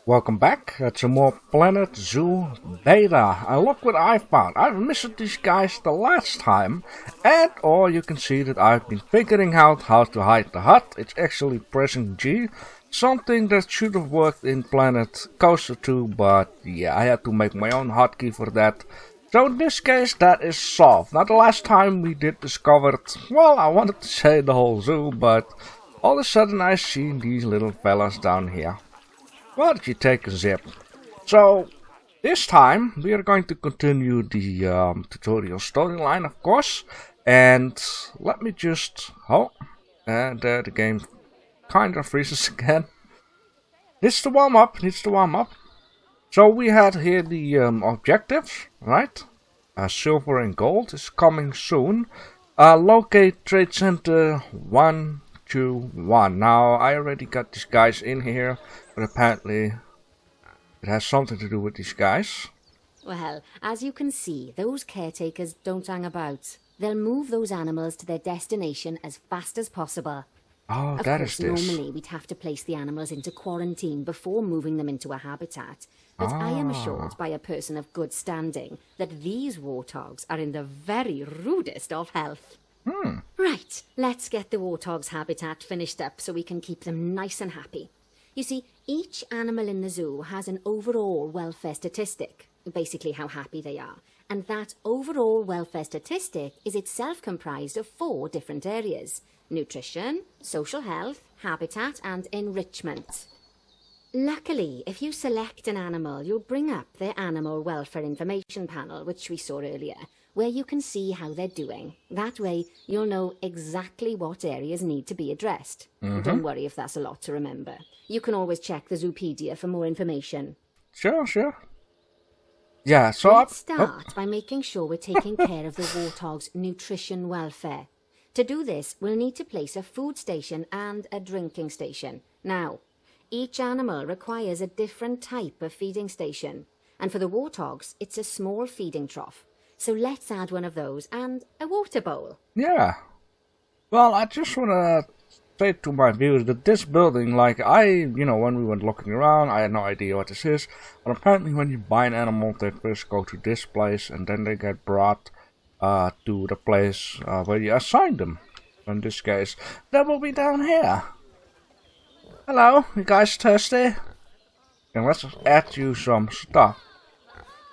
Welcome back to more Planetzoo beta. And look what I found. I've missed these guys the last time. And or you can see that I've been figuring out how to hide the hut. It's actually pressing G. Something that should have worked in Planet Coaster 2. But yeah, I had to make my own hotkey for that. So in this case that is solved. Now the last time we did discover, well, I wanted to say the whole zoo. But all of a sudden I see these little fellas down here. Why don't you take a zip? So, this time we are going to continue the tutorial storyline, of course. And let me just... Oh, and the game kind of freezes again. Needs to warm up, So we had here the objectives, right? Silver and gold is coming soon. Locate Trade Center 121. Now, I already got these guys in here. But apparently, it has something to do with these guys. Well, as you can see, those caretakers don't hang about. They'll move those animals to their destination as fast as possible. Oh, of that course, is this. Normally, we'd have to place the animals into quarantine before moving them into a habitat. But I am assured by a person of good standing that these warthogs are in the very rudest of health. Right, let's get the warthog's habitat finished up so we can keep them nice and happy. You see, each animal in the zoo has an overall welfare statistic, basically how happy they are. And that overall welfare statistic is itself comprised of 4 different areas: nutrition, social health, habitat, and enrichment. Luckily, if you select an animal, you'll bring up their animal welfare information panel, which we saw earlier, where you can see how they're doing. That way, you'll know exactly what areas need to be addressed. Don't worry if that's a lot to remember. You can always check the Zoopedia for more information. Sure. Yeah, so Let's start by making sure we're taking care of the warthog's nutrition welfare. To do this, we'll need to place a food station and a drinking station. Now, each animal requires a different type of feeding station. And for the warthogs, it's a small feeding trough. So let's add one of those and a water bowl. Yeah. Well, I just want to say to my viewers that this building, like when we went looking around, I had no idea what this is. But apparently when you buy an animal, they first go to this place and then they get brought to the place where you assign them. In this case, that will be down here. Hello, you guys thirsty? And let's add you some stuff.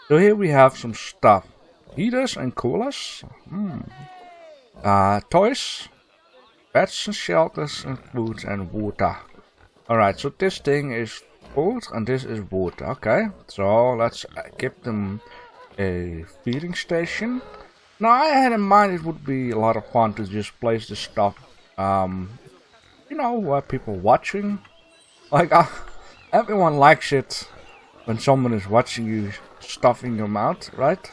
So here we have some stuff. Heaters and coolers. Toys. Beds and shelters and food and water. Alright, so this thing is food and this is water. Okay, so let's give them a feeding station. Now I had in mind it would be a lot of fun to just place this stuff, where people watching. Like, everyone likes it when someone is watching you stuffing your mouth, right?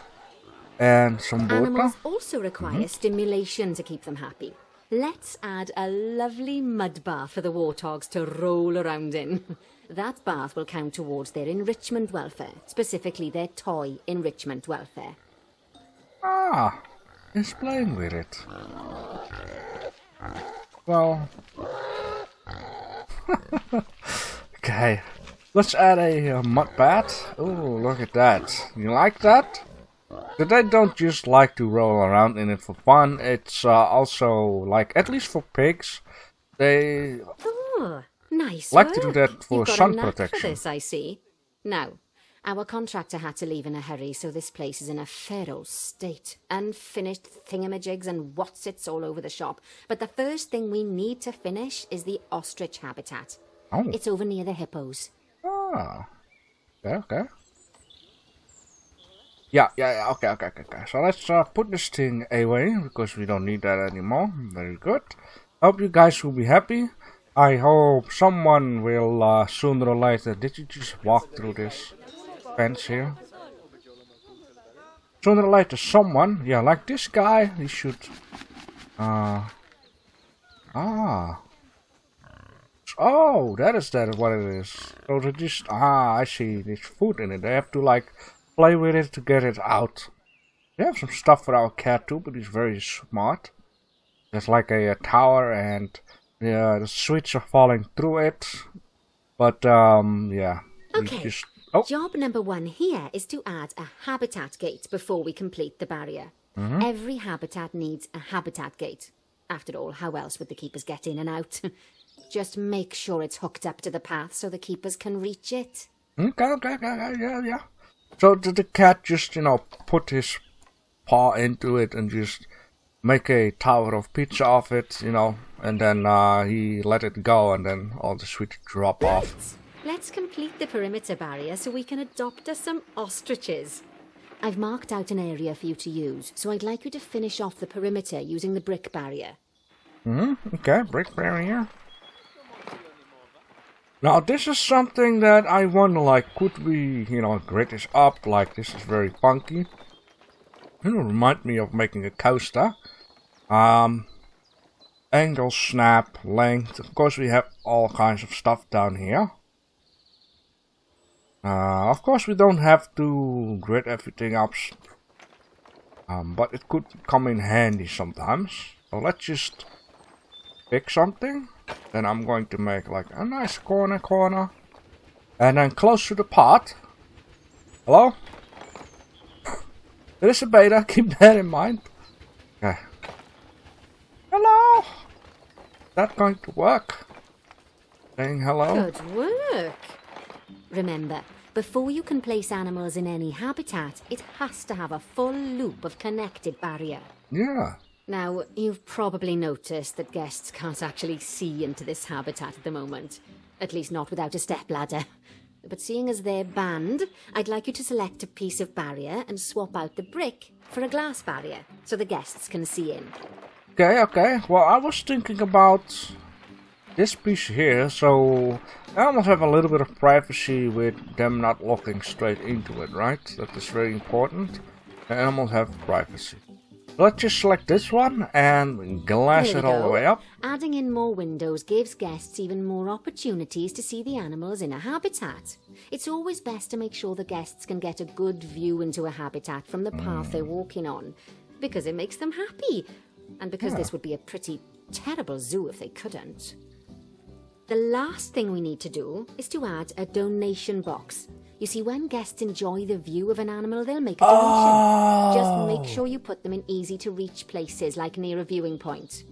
And some water. Animals also require stimulation to keep them happy. Let's add a lovely mud bath for the warthogs to roll around in. That bath will count towards their enrichment welfare, specifically their toy enrichment welfare. Ah, it's playing with it. Well... Okay, let's add a mud bath. Oh, look at that. You like that? But they don't just like to roll around in it for fun. It's also like, at least for pigs, they Nice like work. to do that for You've got sun a knack protection. for this, I see. Now, our contractor had to leave in a hurry, so this place is in a feral state. Unfinished thingamajigs and whatsits all over the shop. But the first thing we need to finish is the ostrich habitat. Oh. It's over near the hippos. Ah. Okay. Yeah, okay. So let's put this thing away, because we don't need that anymore. Very good. Hope you guys will be happy. I hope someone will, sooner or later... Did you just walk through this fence here? Sooner or later, someone... Yeah, like this guy, he should... Oh, that is what it is. So they just... I see. There's food in it. They have to, like... play with it to get it out. We have some stuff for our cat too, but he's very smart. There's like a tower and the sweets are falling through it. But yeah, Okay, Oh. job number 1 here is to add a habitat gate before we complete the barrier. Every habitat needs a habitat gate. After all, how else would the keepers get in and out? Just make sure it's hooked up to the path so the keepers can reach it. Okay, yeah. So did the cat just, put his paw into it and just make a tower of pizza off it, and then he let it go and then all the sweet drop off. Let's complete the perimeter barrier so we can adopt us some ostriches. I've marked out an area for you to use, so I'd like you to finish off the perimeter using the brick barrier. Okay, brick barrier. Now this is something that I wonder, like, could we, grid this up, like, this is very funky. It'll remind me of making a coaster. Angle, snap, length, of course we have all kinds of stuff down here. Of course we don't have to grid everything up, but it could come in handy sometimes. So let's just pick something. Then I'm going to make like a nice corner. And then close to the pot. Hello? It is a beta, keep that in mind. Okay. Hello? Is that going to work? Saying hello? Good work. Remember, before you can place animals in any habitat, it has to have a full loop of connected barrier. Yeah. Now, you've probably noticed that guests can't actually see into this habitat at the moment. At least not without a stepladder. But seeing as they're banned, I'd like you to select a piece of barrier and swap out the brick for a glass barrier, so the guests can see in. Okay. Well, I was thinking about this piece here, so I almost have a little bit of privacy with them not looking straight into it, right? That is very important. The animals have privacy. Let's just select this one and glass it all the way up. Adding in more windows gives guests even more opportunities to see the animals in a habitat. It's always best to make sure the guests can get a good view into a habitat from the path they're walking on, because it makes them happy, and because this would be a pretty terrible zoo if they couldn't. The last thing we need to do is to add a donation box. You see, when guests enjoy the view of an animal, they'll make a donation. Just make sure you put them in easy-to-reach places, like near a viewing point.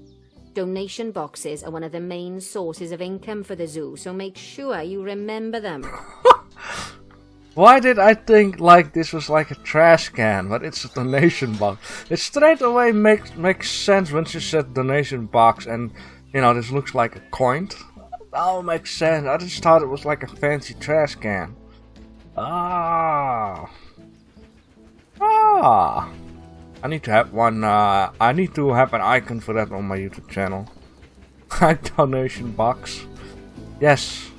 Donation boxes are one of the main sources of income for the zoo, so make sure you remember them. Why did I think like this was like a trash can, but it's a donation box? It straight away makes sense when she said donation box, and this looks like a coin. Oh, makes sense. I just thought it was like a fancy trash can. I need to have one. I need to have an icon for that on my YouTube channel. Donation box. Yes.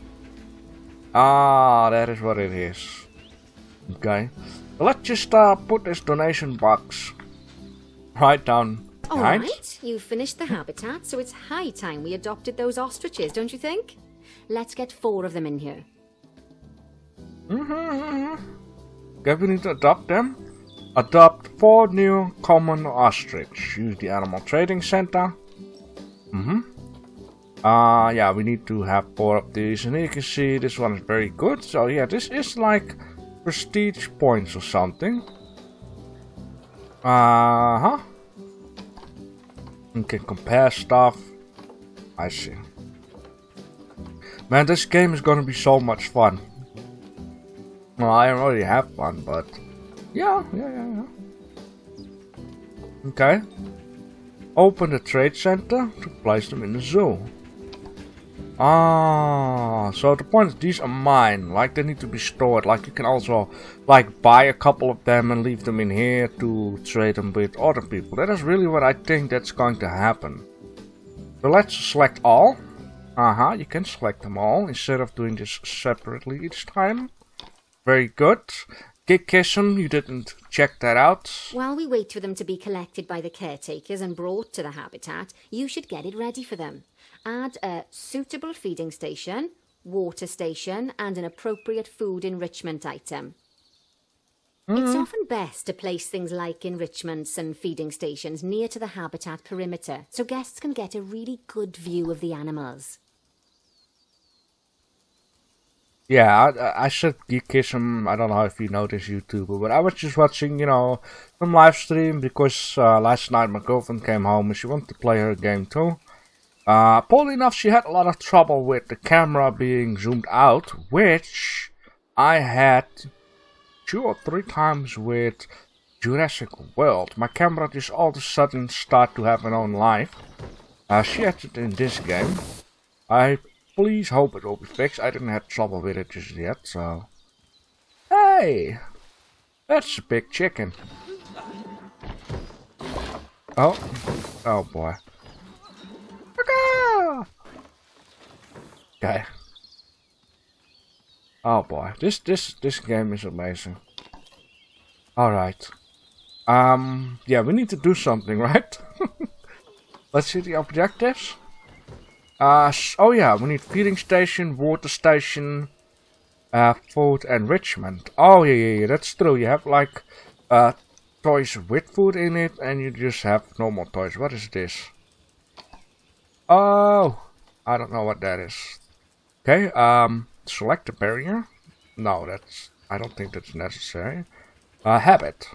That is what it is. Okay. So let's just put this donation box right down. Alright, you've finished the habitat, so it's high time we adopted those ostriches, don't you think? Let's get 4 of them in here. Okay, we need to adopt them. Adopt 4 new common ostrich. Use the animal trading center. Yeah, we need to have 4 of these, and here you can see this one is very good. So yeah, this is like prestige points or something. You can compare stuff. I see. Man, this game is gonna be so much fun. Well, I already have fun, but yeah. Okay. Open the trade center to place them in the zoo. So the point is, these are mine. Like, they need to be stored. Like, you can also like buy a couple of them and leave them in here to trade them with other people. That is really what I think that's going to happen. So let's select all. You can select them all instead of doing this separately each time. Very good. Gig-Kism, you didn't check that out. While we wait for them to be collected by the caretakers and brought to the habitat, you should get it ready for them. Add a suitable feeding station, water station, and an appropriate food enrichment item. It's often best to place things like enrichments and feeding stations near to the habitat perimeter, so guests can get a really good view of the animals. Yeah, I said geekism. I don't know if you know this YouTuber, but I was just watching, some live stream because last night my girlfriend came home and she wanted to play her game too. Probably enough, she had a lot of trouble with the camera being zoomed out, which I had 2 or 3 times with Jurassic World. My camera just all of a sudden start to have an own life. She had it in this game. I please hope it will be fixed. I didn't have trouble with it just yet, so... Hey! That's a big chicken. Oh. Oh boy. Okay. Oh boy. This game is amazing. Alright. Yeah, we need to do something, right? Let's see the objectives. Oh yeah, we need feeding station, water station, food enrichment. Oh yeah, that's true. You have like toys with food in it, and you just have normal toys. What is this? Oh, I don't know what that is. Okay, select a barrier. No, I don't think that's necessary. Habit.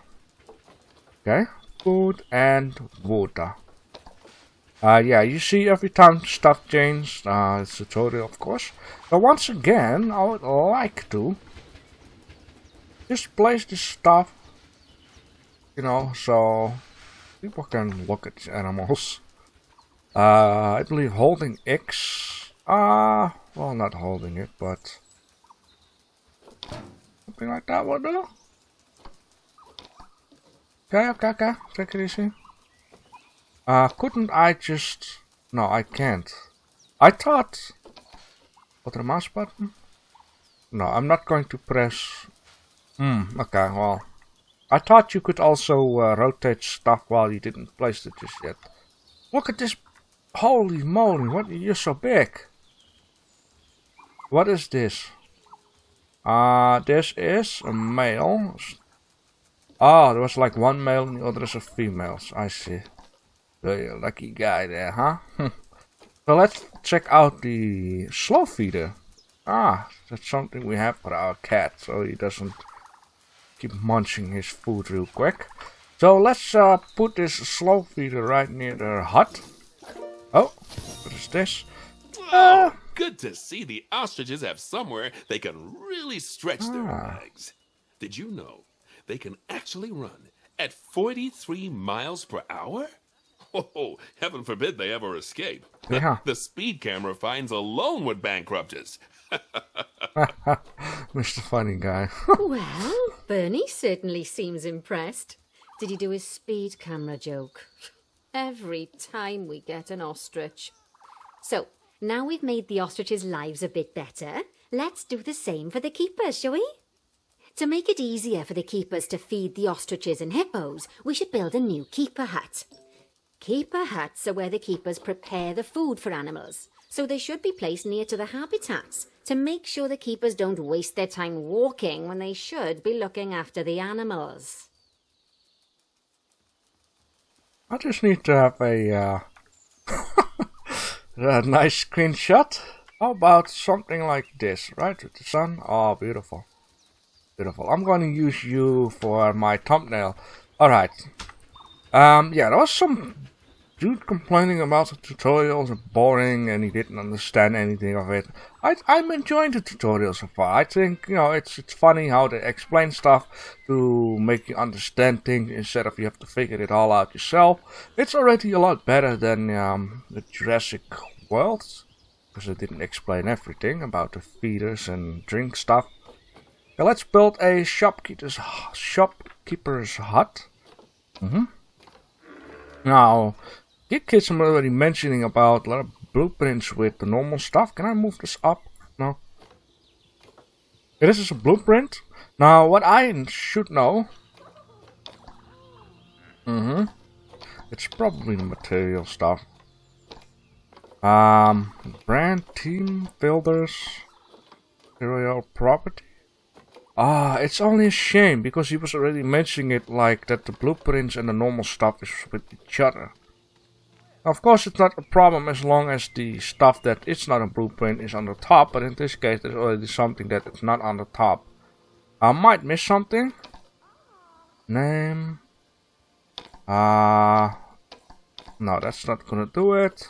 Okay, food and water. Yeah, you see every time stuff changes, it's a tutorial of course. But once again, I would like to just place this stuff, so people can look at the animals. I believe holding X, well not holding it, but something like that will do. Okay, take it easy. Couldn't I just... No, I can't. I thought... What, the mouse button? No, I'm not going to press... Okay, well... I thought you could also rotate stuff while you didn't place it just yet. Look at this... Holy moly, you're so big! What is this? This is a male. Oh, there was like one male and the other is a female. I see. You're a lucky guy there, huh? So let's check out the slow feeder. That's something we have for our cat, so he doesn't keep munching his food real quick. So let's put this slow feeder right near the hut. Oh, what is this? Oh, good to see the ostriches have somewhere they can really stretch their legs. Did you know they can actually run at 43 miles per hour? Oh, heaven forbid they ever escape. Yeah. The speed camera fines alone would bankrupt us. Mr. Funny Guy. Well, Bernie certainly seems impressed. Did he do his speed camera joke? Every time we get an ostrich. So, now we've made the ostriches' lives a bit better, let's do the same for the keepers, shall we? To make it easier for the keepers to feed the ostriches and hippos, we should build a new keeper hut. Keeper huts are where the keepers prepare the food for animals, so they should be placed near to the habitats to make sure the keepers don't waste their time walking when they should be looking after the animals. I just need to have a nice screenshot. How about something like this, right? With the sun? Oh, beautiful. Beautiful. I'm going to use you for my thumbnail. Alright. Yeah, there was some dude complaining about the tutorials are boring and he didn't understand anything of it. I'm enjoying the tutorials so far. I think, it's funny how they explain stuff to make you understand things instead of you have to figure it all out yourself. It's already a lot better than the Jurassic World, because they didn't explain everything about the feeders and drink stuff. Now let's build a shopkeeper's hut. Now, Kids, I'm already mentioning about a lot of blueprints with the normal stuff. Can I move this up? No. Okay, this is a blueprint. Now, what I should know... It's probably the material stuff. Brand, team, builders, material, property. It's only a shame because he was already mentioning it like that the blueprints and the normal stuff is with each other. Of course, it's not a problem as long as the stuff that is not a blueprint is on the top, but in this case, there's already something that is not on the top. I might miss something. Name. No, that's not gonna do it.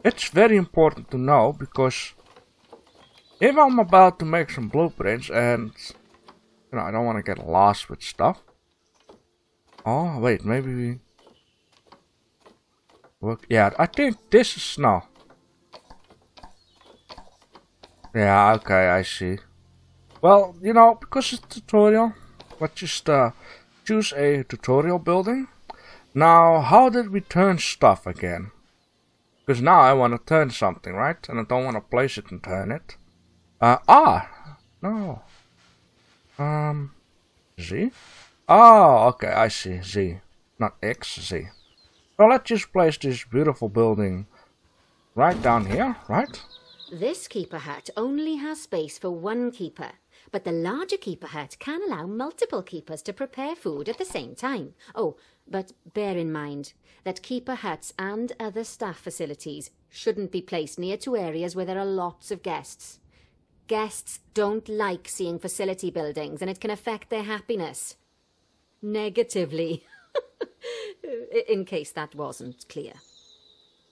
It's very important to know, because if I'm about to make some blueprints and, you know, I don't want to get lost with stuff. Oh, wait, maybe we... Work. Yeah, I think this is no. Yeah, okay, I see. Well, you know, because it's a tutorial, let's just choose a tutorial building. Now, how did we turn stuff again? Because now I want to turn something, right? And I don't want to place it and turn it. No. Z? Oh, okay, I see, Z. Not X, Z. So let's just place this beautiful building right down here, right? This keeper hut only has space for one keeper, but the larger keeper hut can allow multiple keepers to prepare food at the same time. Oh, but bear in mind that keeper huts and other staff facilities shouldn't be placed near to areas where there are lots of guests. Guests don't like seeing facility buildings, and it can affect their happiness negatively. In case that wasn't clear.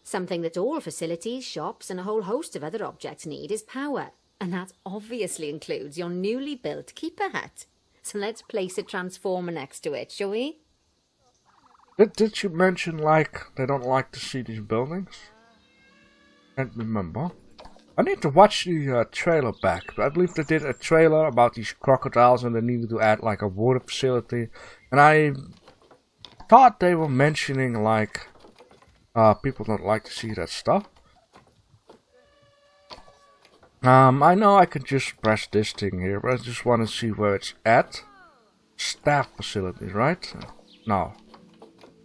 Something that all facilities, shops, and a whole host of other objects need is power, and that obviously includes your newly built keeper hut. So let's place a transformer next to it, shall we? Did you mention, like, they don't like to see these buildings? Can't remember. I need to watch the trailer back. I believe they did a trailer about these crocodiles and they needed to add, like, a water facility. And I thought they were mentioning, like, people don't like to see that stuff. I know I could just press this thing here, but I just want to see where it's at. Staff facilities, right? No.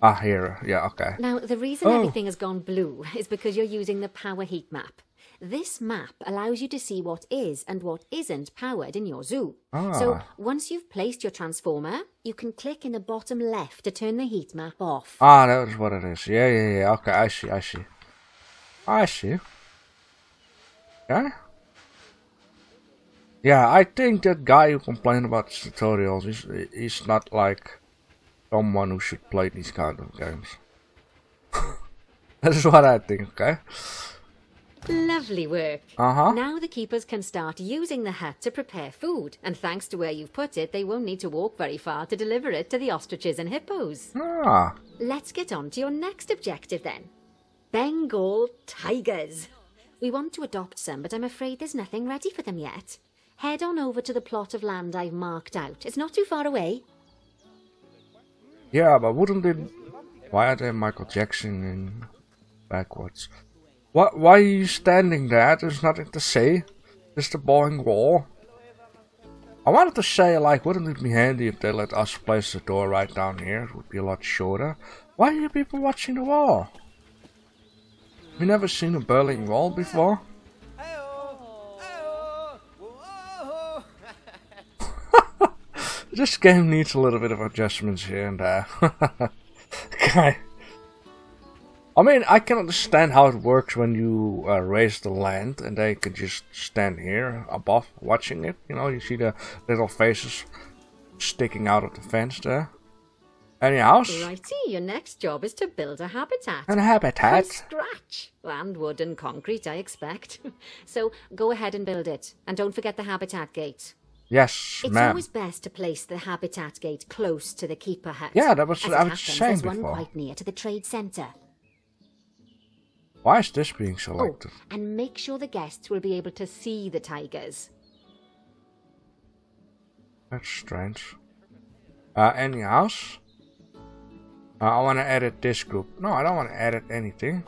Ah, here. Yeah, okay. Now, the reason everything has gone blue is because you're using the power heat map. This map allows you to see what is and what isn't powered in your zoo. So, once you've placed your transformer, you can click in the bottom left to turn the heat map off. Ah, that is what it is. Yeah. Okay, I see. Okay. Yeah, I think that guy who complained about tutorials is not like someone who should play these kind of games. That is what I think, okay? Lovely work. Now the keepers can start using the hut to prepare food, and thanks to where you've put it, they won't need to walk very far to deliver it to the ostriches and hippos. Let's get on to your next objective then. Bengal tigers. We want to adopt some, but I'm afraid there's nothing ready for them yet. Head on over to the plot of land I've marked out. It's not too far away. Yeah, but wouldn't it... Why are they Michael Jackson in backwards? Why are you standing there? There's nothing to say. Just a boring wall. I wanted to say, like, wouldn't it be handy if they let us place the door right down here? It would be a lot shorter. Why are you people watching the wall? You never seen a Berlin Wall before? This game needs a little bit of adjustments here and there. Okay. I mean, I can understand how it works when you raise the land and they can just stand here above watching it. You know, you see the little faces sticking out of the fence there. Any house? Righty, your next job is to build a habitat. And a habitat? From scratch. And wood and concrete, I expect. So go ahead and build it. And don't forget the habitat gate. Yes, ma'am. It's always best to place the habitat gate close to the keeper hut. Yeah, that was what I was saying before. There's one quite near to the trade centre. Why is this being selected? Oh, and make sure the guests will be able to see the tigers. That's strange. Any house? I want to edit this group. No, I don't want to edit anything.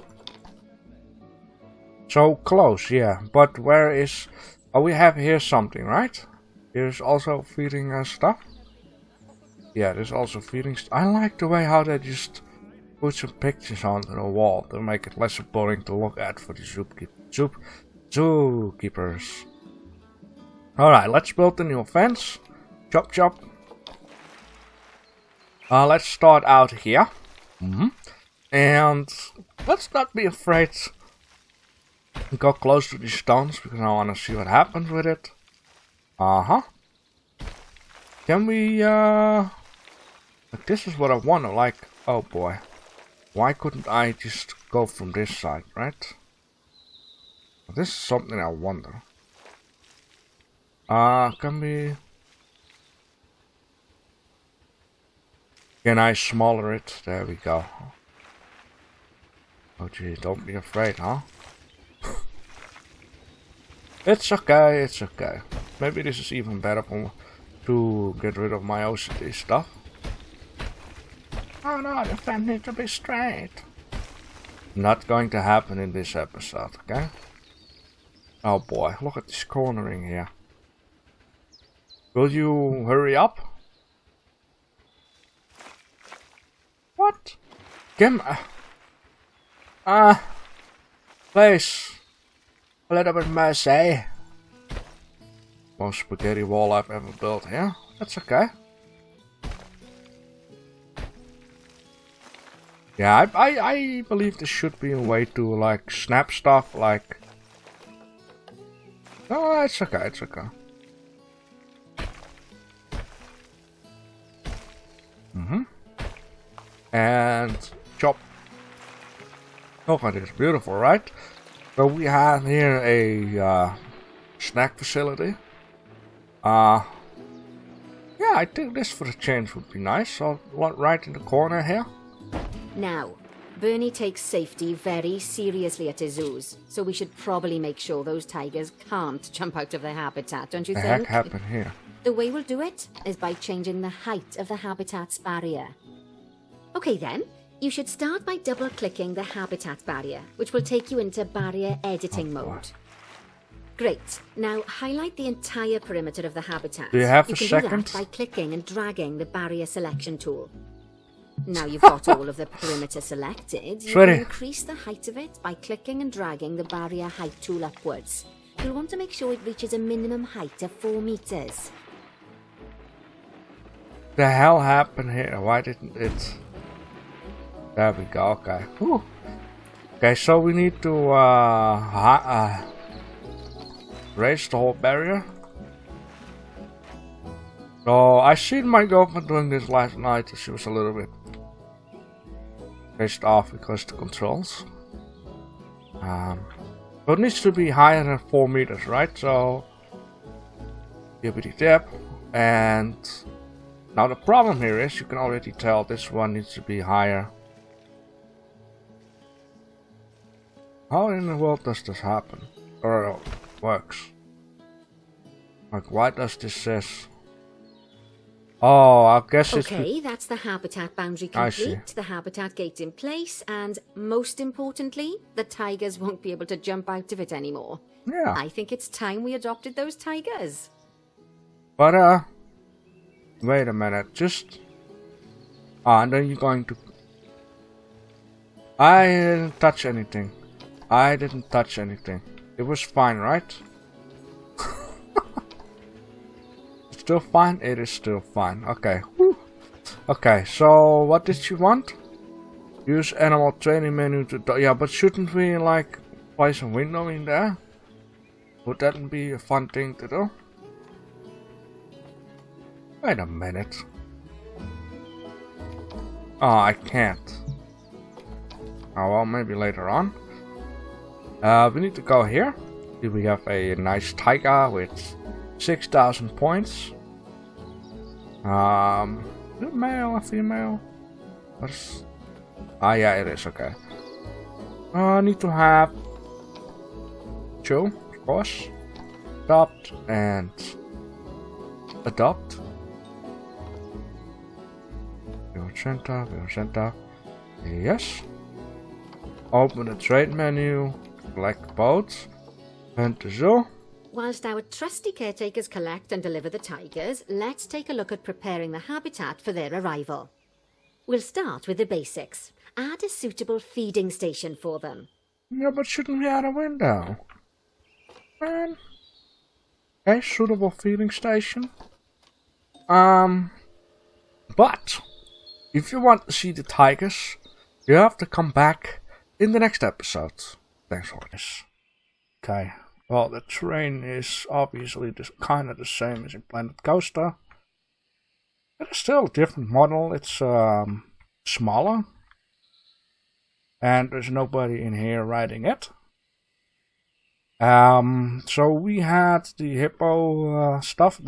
So close, yeah. But where is... Oh, we have here something, right? Here's also feeding stuff. Yeah, there's also feeding I like the way how they just put some pictures onto the wall to make it less boring to look at for the zookeepers. Alright, let's build a new fence. Chop chop. Let's start out here. And let's not be afraid to go close to these stones because I want to see what happens with it. Can we, like, this is what I want to, like, oh boy. Why couldn't I just go from this side, right? This is something I wonder. Can we... Can I smaller it? There we go. Oh gee, don't be afraid, huh? It's okay, it's okay. Maybe this is even better for to get rid of my OCD stuff. Oh no, the fence needs to be straight. Not going to happen in this episode, okay? Oh boy, look at this cornering here. Will you hurry up? What? Kim, please. A little bit mercy. Most spaghetti wall I've ever built here. That's okay. Yeah, I believe there should be a way to like snap stuff like... Oh, it's okay, it's okay. And chop. Oh, that is beautiful, right? So we have here a snack facility. Yeah, I think this for a change would be nice. So right in the corner here. Now, Bernie takes safety very seriously at his zoos, so we should probably make sure those tigers can't jump out of their habitat, don't you think? The heck happened here? The way we'll do it is by changing the height of the habitat's barrier. Okay then, you should start by double-clicking the habitat barrier, which will take you into barrier editing mode. Great. Now highlight the entire perimeter of the habitat. Do you have a second? You can do that by clicking and dragging the barrier selection tool. Now you've got all of the perimeter selected, you can increase the height of it by clicking and dragging the barrier height tool upwards. You'll want to make sure it reaches a minimum height of 4 meters. The hell happened here? Why didn't it... There we go, okay. Whew. Okay, so we need to raise the whole barrier. So I seen my girlfriend doing this last night. She was a little bit pissed off because of the controls. So it needs to be higher than 4 meters, right? So gibbity dip. And now the problem here is you can already tell this one needs to be higher. How in the world does this happen? Or works? Like, why does this says? Oh, I guess it's... Okay, that's the habitat boundary complete, the habitat gate in place, and most importantly, the tigers won't be able to jump out of it anymore. Yeah. I think it's time we adopted those tigers. But, wait a minute, just... and then you're going to... I didn't touch anything. I didn't touch anything. It was fine, right? Still fine? It is still fine. Okay. Whew. Okay, so what did you want? Use animal training menu to... Yeah, but shouldn't we, like, place a window in there? Would that be a fun thing to do? Wait a minute. Oh, I can't. Oh, well, maybe later on. We need to go here. Here we have a nice tiger with 6,000 points. Is it male or female? What's... Ah, yeah, it is, okay. I need to have 2, of course. Adopt and adopt. Center. Yes. Open the trade menu. Select boats. And the zoo. Whilst our trusty caretakers collect and deliver the tigers, let's take a look at preparing the habitat for their arrival. We'll start with the basics. Add a suitable feeding station for them. Yeah, but shouldn't we add a window? Man. Okay, suitable feeding station. But if you want to see the tigers, You have to come back in the next episode. Thanks for this. Okay, well, the train is obviously kind of the same as in Planet Coaster. It's still a different model. It's smaller. And there's nobody in here riding it. So we had the hippo stuff.